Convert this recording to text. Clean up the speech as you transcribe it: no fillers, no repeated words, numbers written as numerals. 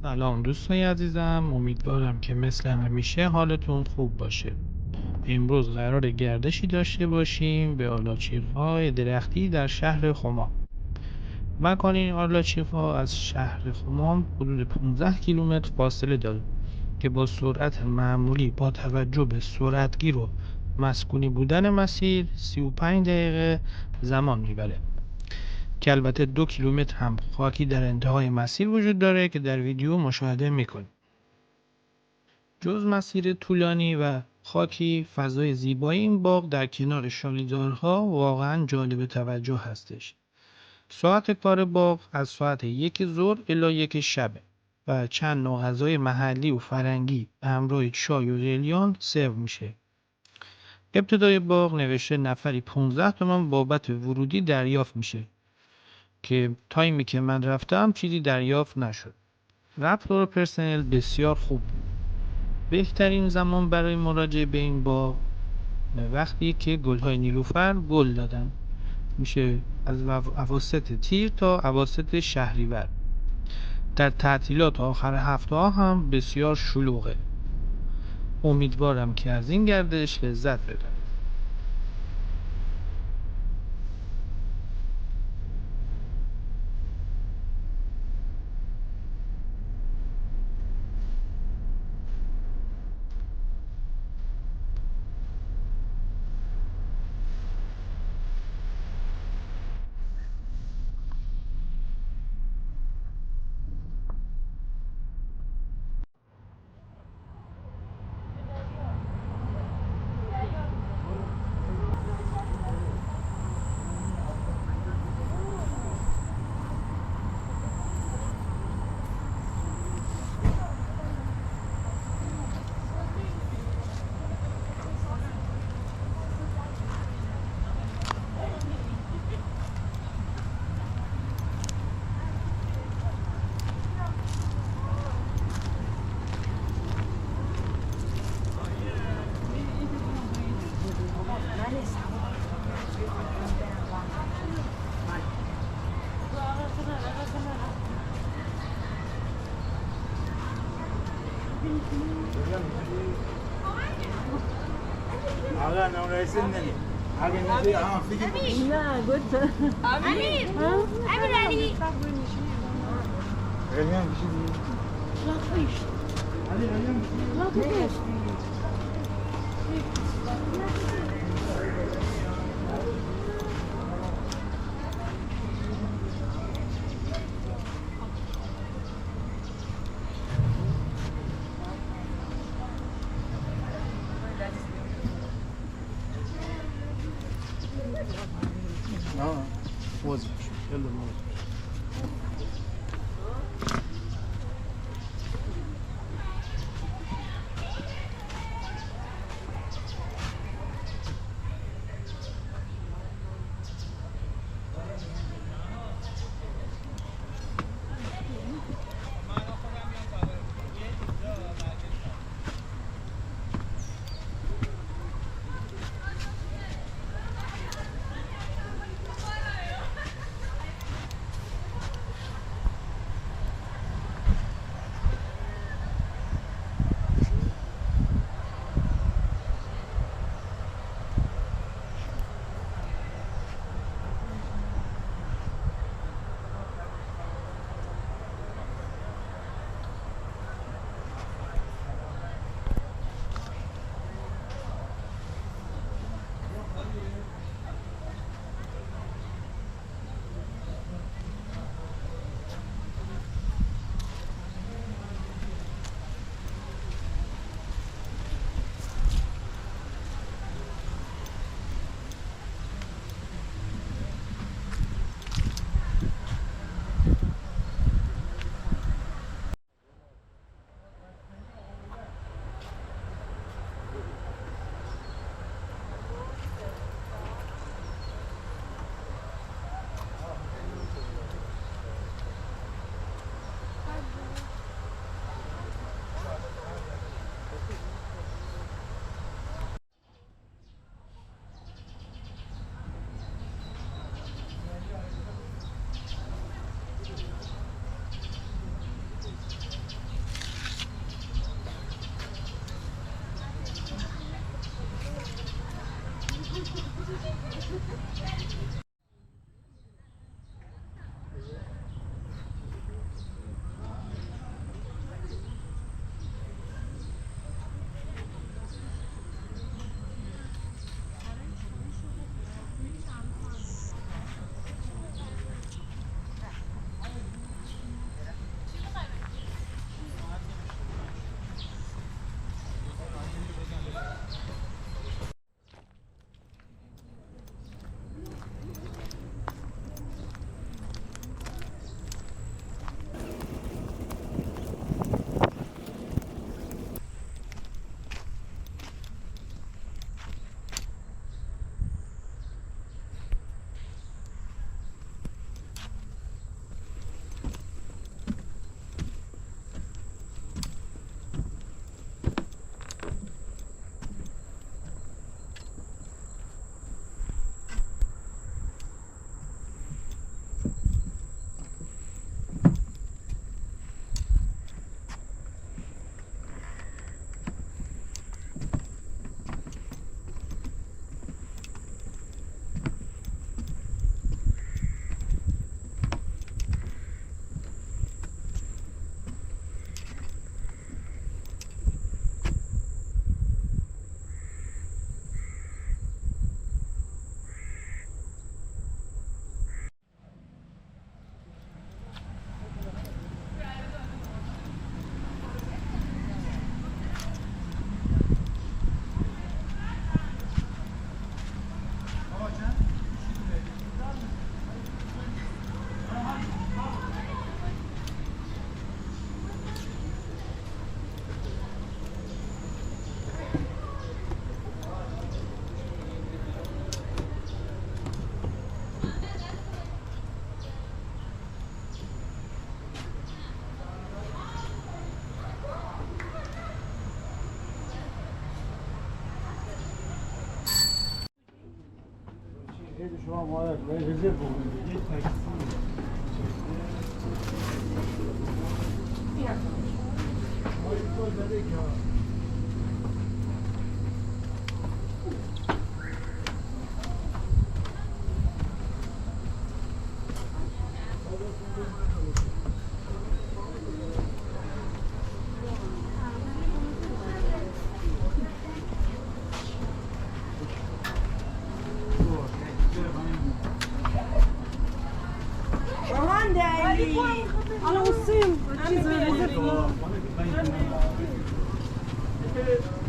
سلام دوستای عزیزم، امیدوارم که مثل همیشه حالتون خوب باشه. امروز قرار گردشی داشته باشیم به آلاچیق‌های درختی در شهر خمام. مکان این آلاچیق‌ها از شهر خمام حدود 15 کیلومتر فاصله داره که با سرعت معمولی با توجه به سرعتگیر و مسکونی بودن مسیر 35 دقیقه زمان میبره. که البته 2 کیلومتر هم خاکی در انتهای مسیر وجود داره که در ویدیو مشاهده میکنید. جز مسیر طولانی و خاکی، فضای زیبای این باغ در کنار شالیدارها واقعا جالب توجه هستش. ساعت کار باغ از ساعت 1 ظهر الی 1 شبه و چند نوع غذای محلی و فرنگی به همراه چای و قلیان سرو میشه. ابتدای باغ نوشته نفری 15 تومان بابت ورودی دریافت میشه که تایمی که من رفتم چیزی دریافت نشد. رفتار پرسنل بسیار خوب. بهترین زمان برای مراجعه به این باغ وقتی که گل‌های نیلوفر گل دادن، میشه از اواسط تیر تا اواسط شهریور. در تعطیلات آخر هفته ها هم بسیار شلوغه. امیدوارم که از این گردش لذت ببرید. آقا نام رئیس نمی. اگه نمیشه فکر کنی. نه گفت. امیر. امیر علی. رنگم بشی. لطفیش. علی رنگم بشی. لطفیش. موز يلا موز. شما باید رزرو بکنید یه تاکسی انا والصين Thank you.